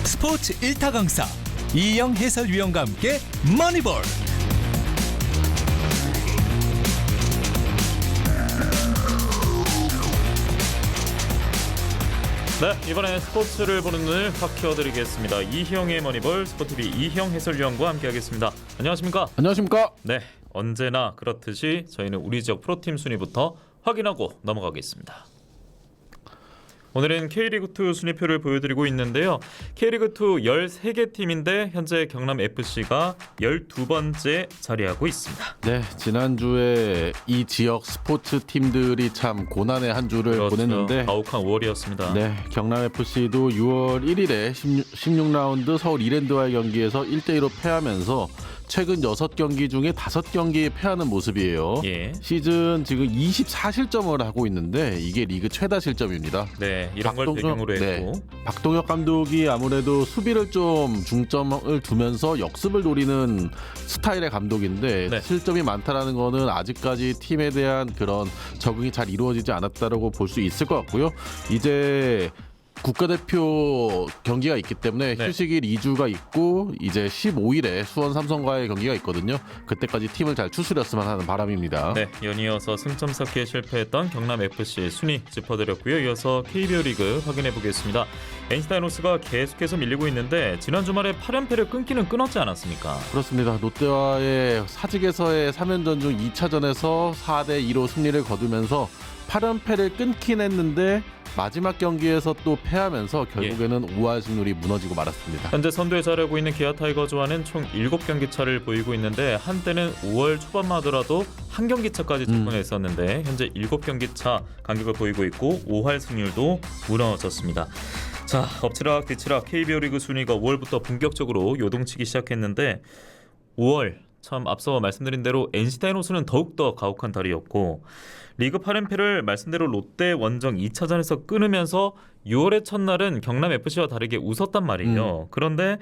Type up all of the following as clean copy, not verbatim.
스포츠 1타 강사 이영 해설위원과 함께 머니볼. 네, 이번에 스포츠를 보는 눈을 확 키워드리겠습니다. 이희영의 머니볼 스포티비 이희영 해설위원과 함께하겠습니다. 안녕하십니까? 안녕하십니까? 네, 언제나 그렇듯이 저희는 우리 지역 프로팀 순위부터 확인하고 넘어가겠습니다. 오늘은 K리그2 순위표를 보여드리고 있는데요. K리그2 13개 팀인데 현재 경남FC가 12번째 자리하고 있습니다. 네, 지난주에 이 지역 스포츠 팀들이 참 고난의 한 주를 그렇죠. 보냈는데 가혹한 5월이었습니다. 네, 경남FC도 6월 1일에 16라운드 서울 이랜드와의 경기에서 1대2로 패하면서 최근 6경기 중에 5경기에 패하는 모습이에요. 예. 시즌 지금 24실점을 하고 있는데 이게 리그 최다 실점입니다. 네, 이런 걸 배경으로 했고 박동혁 감독이 아무래도 수비를 좀 중점을 두면서 역습을 노리는 스타일의 감독인데 네. 실점이 많다라는 거는 아직까지 팀에 대한 그런 적응이 잘 이루어지지 않았다라고 볼 수 있을 것 같고요. 이제 국가대표 경기가 있기 때문에 네. 휴식일 2주가 있고 이제 15일에 수원 삼성과의 경기가 있거든요. 그때까지 팀을 잘 추스렸으면 하는 바람입니다. 네, 연이어서 승점 쌓기에 실패했던 경남FC 순위 짚어드렸고요. 이어서 KBO 리그 확인해 보겠습니다. NC 다이노스가 계속해서 밀리고 있는데 지난 주말에 8연패를 끊기는 끊었지 않았습니까? 그렇습니다. 롯데와의 사직에서의 3연전 중 2차전에서 4대2로 승리를 거두면서 8연패를 끊긴 했는데 마지막 경기에서 또 패하면서 결국에는 5할 승률이 무너지고 말았습니다. 현재 선두에 자리하고 있는 기아 타이거즈와는 총 7경기 차를 보이고 있는데 한때는 5월 초반만 하더라도 한 경기 차까지 접근했었는데 현재 7경기 차 간격을 보이고 있고 5할 승률도 무너졌습니다. 자, 엎치락 뒤치락 KBO 리그 순위가 5월부터 본격적으로 요동치기 시작했는데 5월 참 앞서 말씀드린 대로 NC 다이노스는 더욱더 가혹한 달이었고 리그 8연패를 말씀대로 롯데 원정 2차전에서 끊으면서 6월의 첫날은 경남FC와 다르게 웃었단 말이에요. 그런데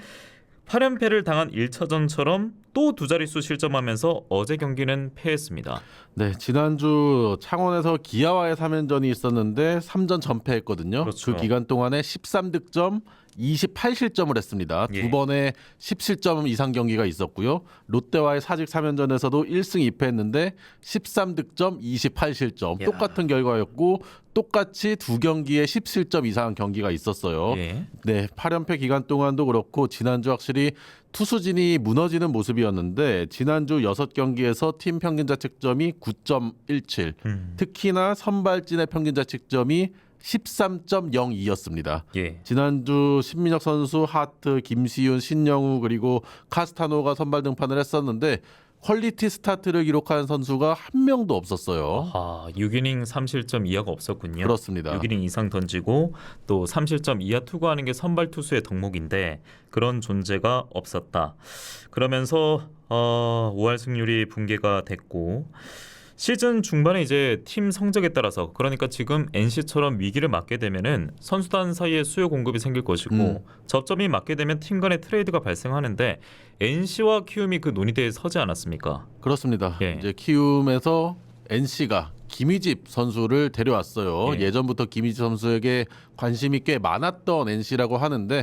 8연패를 당한 1차전처럼 또 두 자릿수 실점하면서 어제 경기는 패했습니다. 네, 지난주 창원에서 기아와의 3연전이 있었는데 3전 전패했거든요. 그렇죠. 그 기간 동안에 13득점 28실점을 했습니다. 예. 두 번의 10실점 이상 경기가 있었고요. 롯데와의 사직 3연전에서도 1승 2패했는데 13득점 28실점 야. 똑같은 결과였고 똑같이 두 경기에 10실점 이상 경기가 있었어요. 예. 네, 8연패 기간 동안도 그렇고 지난주 확실히 투수진이 무너지는 모습이었는데 지난주 6경기에서 팀 평균 자책점이 9.17 특히나 선발진의 평균 자책점이 13.02였습니다. 예. 지난주 신민혁 선수, 하트, 김시윤, 신영우 그리고 카스타노가 선발 등판을 했었는데 퀄리티 스타트를 기록한 선수가 한 명도 없었어요. 아, 6이닝 3실점 이하가 없었군요. 그렇습니다. 6이닝 이상 던지고 또 3실점 이하 투구하는 게 선발 투수의 덕목인데 그런 존재가 없었다. 그러면서 5할 승률이 붕괴가 됐고 시즌 중반에 이제 팀 성적에 따라서 그러니까 지금 NC처럼 위기를 맞게 되면은 선수단 사이에 수요 공급이 생길 것이고 접점이 맞게 되면 팀 간의 트레이드가 발생하는데 NC와 키움이 그 논의대에 서지 않았습니까? 그렇습니다. 예. 이제 키움에서 NC가 김희집 선수를 데려왔어요. 예. 예전부터 김희집 선수에게 관심이 꽤 많았던 NC라고 하는데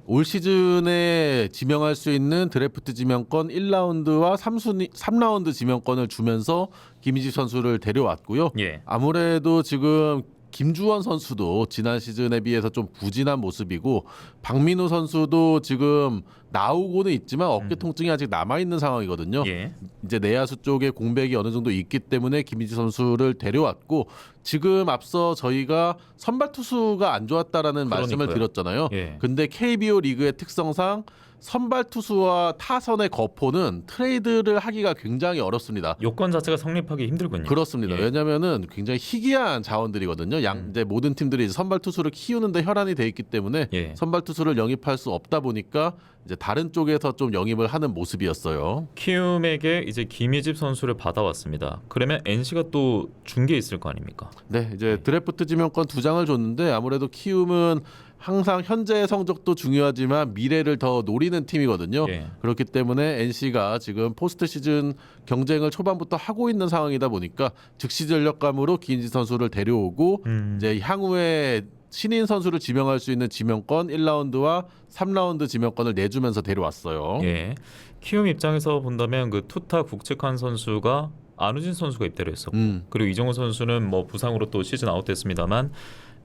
올 시즌에 지명할 수 있는 드래프트 지명권 1라운드와 3라운드 지명권을 주면서 김희집 선수를 데려왔고요. 예. 아무래도 지금 김주원 선수도 지난 시즌에 비해서 좀 부진한 모습이고 박민우 선수도 지금 나오고는 있지만 어깨 통증이 아직 남아있는 상황이거든요. 예. 이제 내야수 쪽에 공백이 어느 정도 있기 때문에 김희지 선수를 데려왔고 지금 앞서 저희가 선발 투수가 안 좋았다라는 말씀을 그러니까요. 드렸잖아요. 예. 근데 KBO 리그의 특성상 선발 투수와 타선의 거포는 트레이드를 하기가 굉장히 어렵습니다. 요건 자체가 성립하기 힘들군요. 그렇습니다. 예. 왜냐하면은 굉장히 희귀한 자원들이거든요. 이제 모든 팀들이 이제 선발 투수를 키우는데 혈안이 돼 있기 때문에 예. 선발 투수를 영입할 수 없다 보니까 이제 다른 쪽에서 좀 영입을 하는 모습이었어요. 키움에게 이제 김희집 선수를 받아왔습니다. 그러면 NC가 또 준 게 있을 거 아닙니까? 네, 이제 드래프트 지명권 2장을 줬는데 아무래도 키움은 항상 현재의 성적도 중요하지만 미래를 더 노리는 팀이거든요. 예. 그렇기 때문에 NC가 지금 포스트 시즌 경쟁을 초반부터 하고 있는 상황이다 보니까 즉시 전력감으로 김희지 선수를 데려오고 이제 향후에 신인 선수를 지명할 수 있는 지명권 1라운드와 3라운드 지명권을 내주면서 데려왔어요. 예. 키움 입장에서 본다면 그 투타 국책한 선수가 안우진 선수가 입대를 했었고 그리고 이정우 선수는 뭐 부상으로 또 시즌 아웃됐습니다만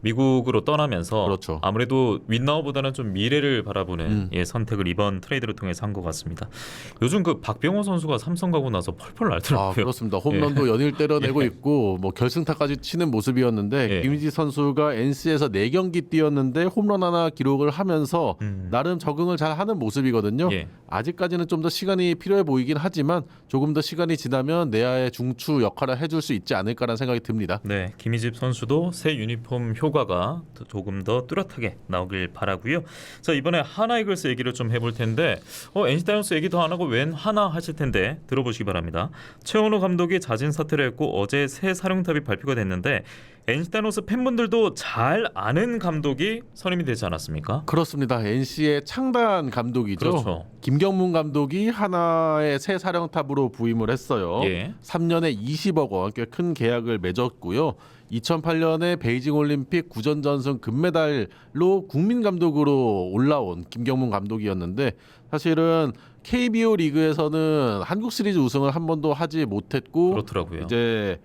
미국으로 떠나면서 그렇죠. 아무래도 윈나우보다는 좀 미래를 바라보는 예, 선택을 이번 트레이드를 통해서 한 것 같습니다. 요즘 그 박병호 선수가 삼성 가고 나서 펄펄 날더라고요. 아, 그렇습니다. 홈런도 연일 때려내고 있고 뭐 결승타까지 치는 모습이었는데 김희지 선수가 NC에서 4경기 뛰었는데 홈런 하나 기록을 하면서 나름 적응을 잘 하는 모습이거든요. 아직까지는 좀 더 시간이 필요해 보이긴 하지만 조금 더 시간이 지나면 내야의 중추 역할을 해줄 수 있지 않을까라는 생각이 듭니다. 네, 김희집 선수도 새 유니폼 효과가 조금 더 뚜렷하게 나오길 바라고요. 자, 이번에 하나 이글스 얘기를 좀 해볼 텐데 NC 다이노스 얘기 더 안 하고 웬 하나 하실 텐데 들어보시기 바랍니다. 최원호 감독이 자진 사퇴를 했고 어제 새 사령탑이 발표가 됐는데 NC 다이노스 팬분들도 잘 아는 감독이 선임이 되지 않았습니까? 그렇습니다. NC의 창단 감독이죠. 그렇죠. 김경문 감독이 하나의 새 사령탑으로 부임을 했어요. 3년에 20억 원 꽤 큰 계약을 맺었고요. 2008년에 베이징 올림픽 9전 전승 금메달로 국민 감독으로 올라온 김경문 감독이었는데 사실은 KBO 리그에서는 한국 시리즈 우승을 한 번도 하지 못했고 그렇더라고요. 이제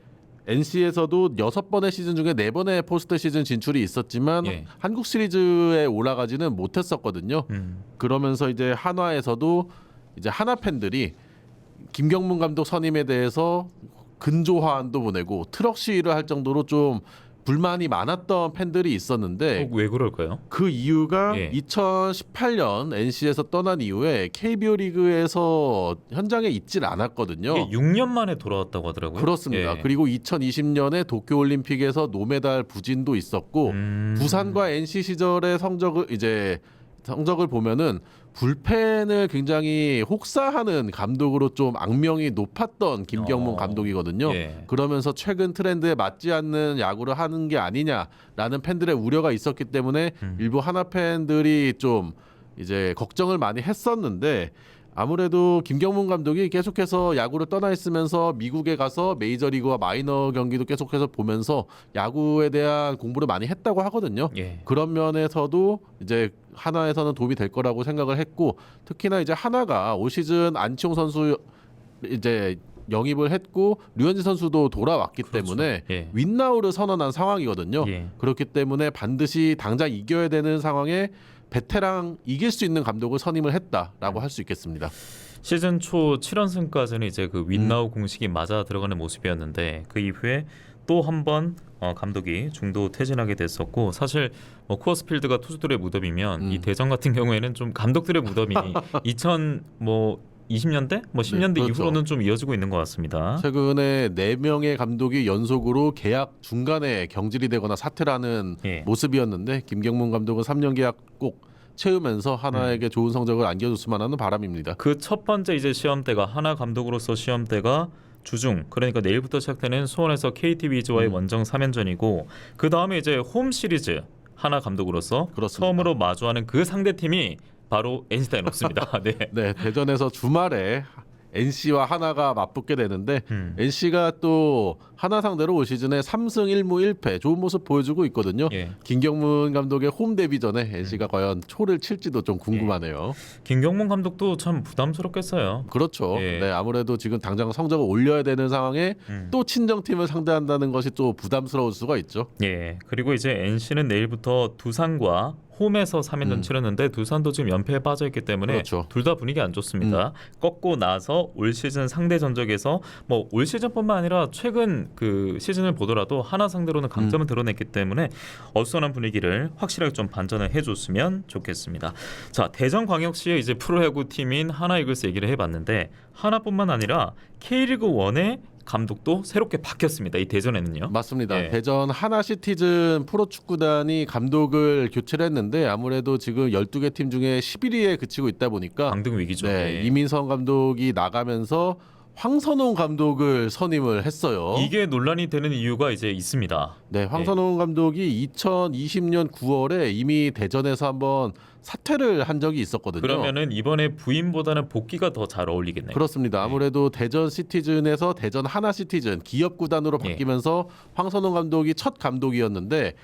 NC에서도 6번의 시즌 중에 4번의 포스트 시즌 진출이 있었지만 한국 시리즈에 올라가지는 못했었거든요. 그러면서 이제 한화에서도 이제 하나 팬들이 김경문 감독 선임에 대해서 근조화안도 보내고 트럭 시위를 할 정도로 좀 불만이 많았던 팬들이 있었는데 왜 그럴까요? 그 이유가 2018년 NC에서 떠난 이후에 KBO 리그에서 현장에 있질 않았거든요. 이게 6년 만에 돌아왔다고 하더라고요. 그렇습니다. 그리고 2020년에 도쿄올림픽에서 노메달 부진도 있었고 부산과 NC 시절의 성적을 보면은 불펜을 굉장히 혹사하는 감독으로 좀 악명이 높았던 김경문 감독이거든요. 그러면서 최근 트렌드에 맞지 않는 야구를 하는 게 아니냐라는 팬들의 우려가 있었기 때문에 일부 하나 팬들이 좀 이제 걱정을 많이 했었는데 아무래도 김경문 감독이 계속해서 야구를 떠나 있으면서 미국에 가서 메이저리그와 마이너 경기도 계속해서 보면서 야구에 대한 공부를 많이 했다고 하거든요. 그런 면에서도 이제 하나에서는 도움이 될 거라고 생각을 했고 특히나 이제 하나가 올 시즌 안치홍 선수 이제 영입을 했고 류현진 선수도 돌아왔기 때문에 윈나우를 선언한 상황이거든요. 그렇기 때문에 반드시 당장 이겨야 되는 상황에 베테랑 이길 수 있는 감독을 선임을 했다라고 할 수 있겠습니다. 시즌 초 7연승까지는 이제 그 윈나우 공식이 맞아 들어가는 모습이었는데 그 이후에 또 한 번 감독이 중도 퇴진하게 됐었고 사실 쿠어스필드가 투수들의 무덤이면 이 대전 같은 경우에는 좀 감독들의 무덤이 20년대, 10년대 그렇죠. 이후로는 좀 이어지고 있는 것 같습니다. 최근에 4명의 감독이 연속으로 계약 중간에 경질이 되거나 사퇴를 하는 모습이었는데 김경문 감독은 3년 계약 꼭 채우면서 하나에게 좋은 성적을 안겨줬으면 하는 바람입니다. 그 첫 번째 이제 시험대가 하나 감독으로서 시험대가 주중 그러니까 내일부터 시작되는 수원에서 KT 위즈와의 원정 3연전이고 그 다음에 이제 홈 시리즈 하나 감독으로서 그렇습니다. 처음으로 마주하는 그 상대팀이 바로 NC 다이노스입니다. 네, 대전에서 주말에 NC와 하나가 맞붙게 되는데 NC가 또 하나 상대로 올 시즌에 3승 1무 1패 좋은 모습 보여주고 있거든요. 김경문 감독의 홈 데뷔전에 NC가 과연 초를 칠지도 좀 궁금하네요. 김경문 감독도 참 부담스럽겠어요. 그렇죠. 네, 아무래도 지금 당장 성적을 올려야 되는 상황에 또 친정팀을 상대한다는 것이 또 부담스러울 수가 있죠. 그리고 이제 NC는 내일부터 두산과 홈에서 3연전 치렀는데 두산도 지금 연패에 빠져있기 때문에 둘 다 분위기 안 좋습니다. 꺾고 나서 올 시즌 상대 전적에서 올 시즌뿐만 아니라 최근 그 시즌을 보더라도 하나 상대로는 강점을 드러냈기 때문에 어수선한 분위기를 확실하게 좀 반전을 해줬으면 좋겠습니다. 자, 대전광역시의 이제 프로야구 팀인 하나 이글스 얘기를 해봤는데 하나뿐만 아니라 K리그 1의 감독도 새롭게 바뀌었습니다. 이 대전에는요. 맞습니다. 대전 하나시티즌 프로축구단이 감독을 교체를 했는데 아무래도 지금 12개 팀 중에 11위에 그치고 있다 보니까 강등 위기죠. 이민성 감독이 나가면서 황선홍 감독을 선임을 했어요. 이게 논란이 되는 이유가 이제 있습니다. 네, 황선홍 감독이 2020년 9월에 이미 대전에서 한번 사퇴를 한 적이 있었거든요. 그러면은 이번에 부임보다는 복귀가 더 잘 어울리겠네요. 그렇습니다. 아무래도 대전 시티즌에서 대전 하나 시티즌 기업 구단으로 바뀌면서 황선홍 감독이 첫 감독이었는데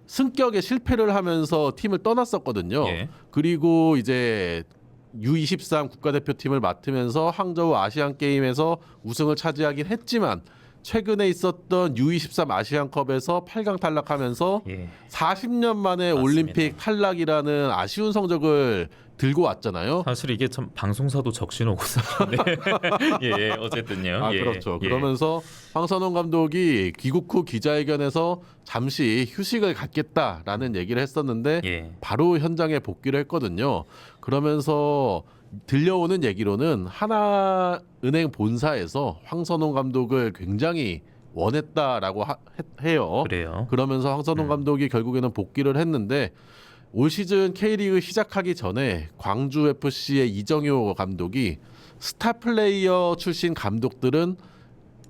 승격에 실패를 하면서 팀을 떠났었거든요. 예. 그리고 이제 U23 국가대표팀을 맡으면서 항저우 아시안 게임에서 우승을 차지하긴 했지만 최근에 있었던 U23 아시안컵에서 8강 탈락하면서 예. 40년 만에 맞습니다. 올림픽 탈락이라는 아쉬운 성적을 들고 왔잖아요. 사실 이게 참 방송사도 적신호거든요. 네. 예, 어쨌든요. 아, 예. 그렇죠. 예. 그러면서 황선홍 감독이 귀국 후 기자회견에서 잠시 휴식을 갖겠다라는 얘기를 했었는데 예. 바로 현장에 복귀를 했거든요. 그러면서 들려오는 얘기로는 하나은행 본사에서 황선홍 감독을 굉장히 원했다라고 해요. 그래요. 그러면서 황선홍 감독이 결국에는 복귀를 했는데 올 시즌 K리그 시작하기 전에 광주 FC의 이정효 감독이 스타 플레이어 출신 감독들은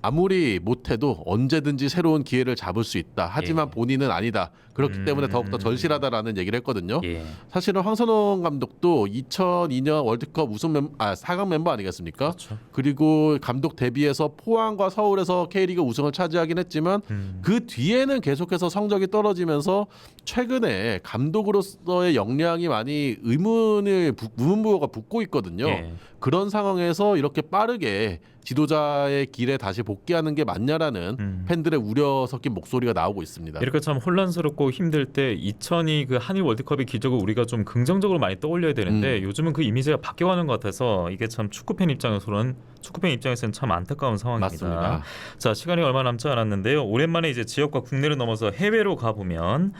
아무리 못해도 언제든지 새로운 기회를 잡을 수 있다. 하지만 예. 본인은 아니다. 그렇기 때문에 더욱더 절실하다라는 얘기를 했거든요. 예. 사실은 황선홍 감독도 2002년 월드컵 4강 멤버 아니겠습니까? 그렇죠. 그리고 감독 데뷔해서 포항과 서울에서 K리그 우승을 차지하긴 했지만 그 뒤에는 계속해서 성적이 떨어지면서 최근에 감독으로서의 역량이 많이 의문부호가 붙고 있거든요. 예. 그런 상황에서 이렇게 빠르게 지도자의 길에 다시 복귀하는 게 맞냐라는 팬들의 우려 섞인 목소리가 나오고 있습니다. 이렇게 참 혼란스럽고 힘들 때 2002 그 한일 월드컵의 기적을 우리가 좀 긍정적으로 많이 떠올려야 되는데 요즘은 그 이미지가 바뀌어가는 것 같아서 이게 참 축구팬 입장에서는 참 안타까운 상황입니다. 맞습니다. 자, 시간이 얼마 남지 않았는데요. 오랜만에 이제 지역과 국내를 넘어서 해외로 가보면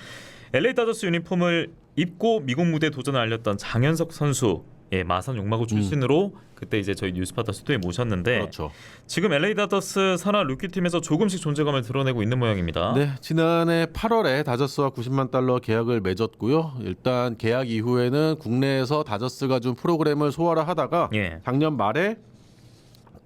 LA 다저스 유니폼을 입고 미국 무대에 도전을 알렸던 장현석 선수. 예, 마산 용마고 출신으로 그때 이제 저희 뉴스파터 스튜디오에 모셨는데 그렇죠. 지금 LA 다저스 산하 루키팀에서 조금씩 존재감을 드러내고 있는 모양입니다. 네, 지난해 8월에 다저스와 $90만 계약을 맺었고요. 일단 계약 이후에는 국내에서 다저스가 준 프로그램을 소화를 하다가 예. 작년 말에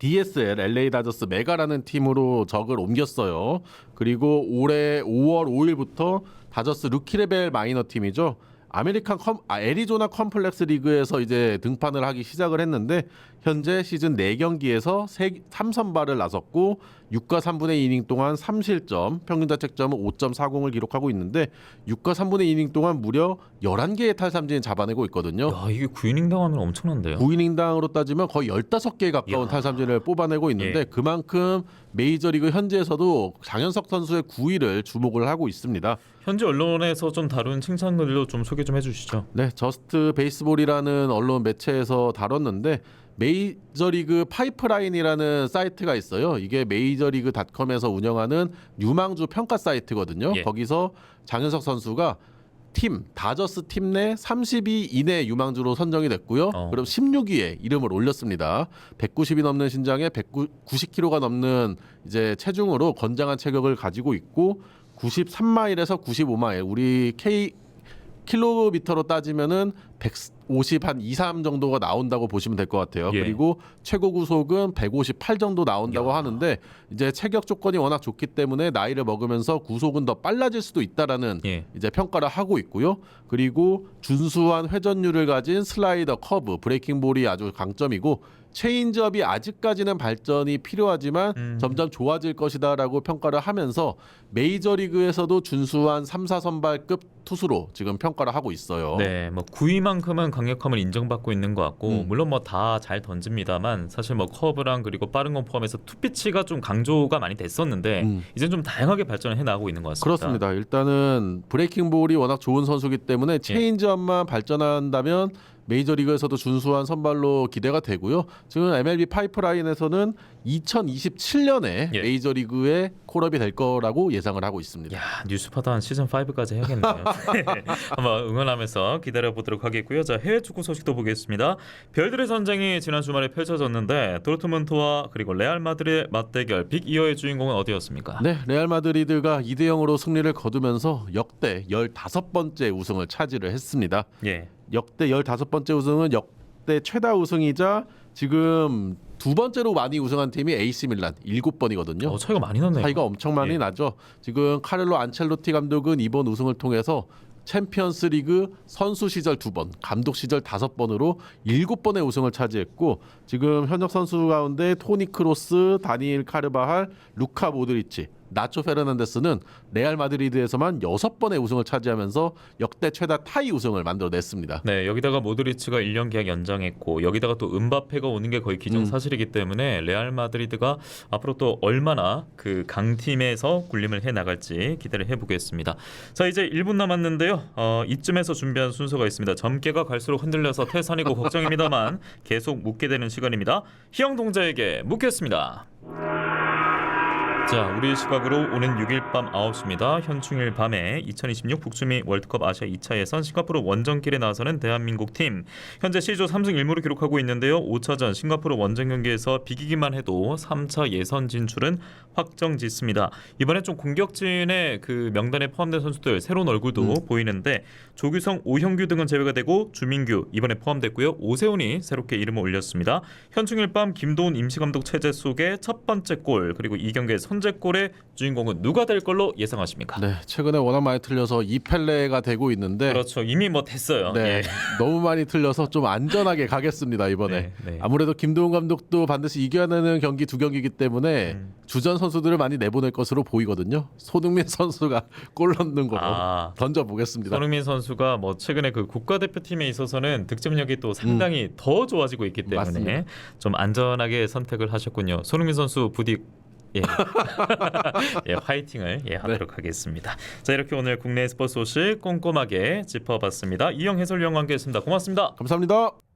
DSL LA 다저스 메가라는 팀으로 적을 옮겼어요. 그리고 올해 5월 5일부터 다저스 루키 레벨 마이너 팀이죠. 애리조나 컴플렉스 리그에서 이제 등판을 하기 시작을 했는데 현재 시즌 4경기에서 3선발을 나섰고 6과 3분의 2이닝 동안 3실점, 평균 자책점은 5.40을 기록하고 있는데 6과 3분의 2이닝 동안 무려 11개의 탈삼진을 잡아내고 있거든요. 야, 이게 9이닝 당하면 엄청난데요. 9이닝당으로 따지면 거의 15개에 가까운 탈삼진을 뽑아내고 있는데 예. 그만큼 메이저리그 현지에서도 장현석 선수의 9위를 주목을 하고 있습니다. 현지 언론에서 좀 다룬 칭찬글로 좀 소개 좀 해주시죠. 네, 저스트 베이스볼이라는 언론 매체에서 다뤘는데 메이저리그 파이프라인이라는 사이트가 있어요. 이게 메이저리그닷컴에서 운영하는 유망주 평가 사이트거든요. 예. 거기서 장현석 선수가 다저스 팀 내 30위 이내 유망주로 선정이 됐고요. 그럼 16위에 이름을 올렸습니다. 190이 넘는 신장에 190kg가 넘는 이제 체중으로 건장한 체격을 가지고 있고 93마일에서 95마일 우리 킬로미터로 따지면은 150 한 2, 3 정도가 나온다고 보시면 될 것 같아요. 예. 그리고 최고 구속은 158 정도 나온다고 하는데 이제 체격 조건이 워낙 좋기 때문에 나이를 먹으면서 구속은 더 빨라질 수도 있다라는 예. 이제 평가를 하고 있고요. 그리고 준수한 회전율을 가진 슬라이더, 커브, 브레이킹 볼이 아주 강점이고 체인지업이 아직까지는 발전이 필요하지만 점점 좋아질 것이다라고 평가를 하면서 메이저리그에서도 준수한 3, 4선발급 투수로 지금 평가를 하고 있어요. 네, 뭐 9위만큼은 강력함을 인정받고 있는 것 같고 물론 뭐 다 잘 던집니다만 사실 뭐 커브랑 그리고 빠른 건 포함해서 투피치가 좀 강조가 많이 됐었는데 이제 좀 다양하게 발전을 해 나가고 있는 것 같습니다. 그렇습니다. 일단은 브레이킹 볼이 워낙 좋은 선수기 때문에 체인지업만 발전한다면 메이저리그에서도 준수한 선발로 기대가 되고요. 지금 MLB 파이프라인에서는 2027년에 예. 메이저리그에 콜업이 될 거라고 예상을 하고 있습니다. 야, 뉴스파도 한 시즌 5까지 해야겠네요. 한번 응원하면서 기다려보도록 하겠고요. 자, 해외 축구 소식도 보겠습니다. 별들의 전쟁이 지난 주말에 펼쳐졌는데 도르트문트와 그리고 레알 마드리드의 맞대결 빅 이어의 주인공은 어디였습니까? 네, 레알 마드리드가 2대0으로 승리를 거두면서 역대 15번째 우승을 차지를 했습니다. 예. 역대 15번째 우승은 역대 최다 우승이자 지금 두 번째로 많이 우승한 팀이 AC 밀란 7번이거든요. 차이가 많이 났네요. 차이가 엄청 많이 나죠. 지금 카를로 안첼로티 감독은 이번 우승을 통해서 챔피언스 리그 선수 시절 2번, 감독 시절 5번으로 7번의 우승을 차지했고 지금 현역 선수 가운데 토니 크로스, 다니엘 카르바할, 루카 모드리치 나초 페르난데스는 레알 마드리드에서만 6번의 우승을 차지하면서 역대 최다 타이 우승을 만들어냈습니다. 네, 여기다가 모드리치가 1년 계약 연장했고 여기다가 또 음바페가 오는 게 거의 기정사실이기 때문에 레알 마드리드가 앞으로 또 얼마나 그 강팀에서 군림을 해 나갈지 기대를 해보겠습니다. 자, 이제 1분 남았는데요. 이쯤에서 준비한 순서가 있습니다. 점괘가 갈수록 흔들려서 태산이고 걱정입니다만 계속 묻게 되는 시간입니다. 희영 동자에게 묻겠습니다. 자, 우리 시각으로 오는 6일 밤 9시입니다. 현충일 밤에 2026 북중미 월드컵 아시아 2차 예선 싱가포르 원정길에 나서는 대한민국 팀. 현재 C조 3승 1무를 기록하고 있는데요. 5차전 싱가포르 원정 경기에서 비기기만 해도 3차 예선 진출은 확정짓습니다. 이번에 좀 공격진의 그 명단에 포함된 선수들 새로운 얼굴도 보이는데 조규성, 오형규 등은 제외가 되고 주민규 이번에 포함됐고요. 오세훈이 새롭게 이름을 올렸습니다. 현충일 밤 김도훈 임시감독 체제 속의 첫 번째 골 그리고 이 경기의 선제골의 주인공은 누가 될 걸로 예상하십니까? 네, 최근에 워낙 많이 틀려서 2펠레가 되고 있는데 그렇죠. 이미 뭐 됐어요. 네, 예. 너무 많이 틀려서 좀 안전하게 가겠습니다 이번에. 네, 네. 아무래도 김도훈 감독도 반드시 이겨야 하는 경기 2경기이기 때문에 주전 선수들을 많이 내보낼 것으로 보이거든요. 손흥민 선수가 골 넣는 거로 던져보겠습니다. 손흥민 선수가 뭐 최근에 그 국가대표팀에 있어서는 득점력이 또 상당히 더 좋아지고 있기 때문에 맞습니다. 좀 안전하게 선택을 하셨군요. 손흥민 선수 부디 예. 예, 화이팅을 하도록 하겠습니다. 자, 이렇게 오늘 국내 스포츠 소식 꼼꼼하게 짚어봤습니다. 이영 해설위원과 함께했습니다. 고맙습니다. 감사합니다.